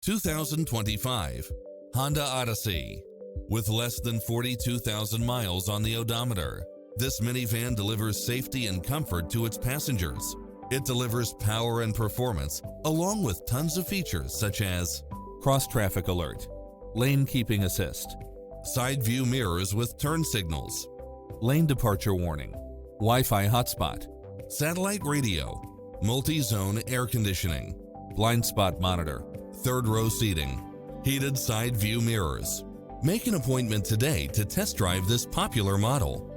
2025 Honda Odyssey. With less than 42,000 miles on the odometer, this minivan delivers safety and comfort to its passengers. It delivers power and performance, along with tons of features such as cross-traffic alert, lane keeping assist, side view mirrors with turn signals, lane departure warning, Wi-Fi hotspot, satellite radio, multi-zone air conditioning, blind spot monitor, third row seating, heated side view mirrors. Make an appointment today to test drive this popular model.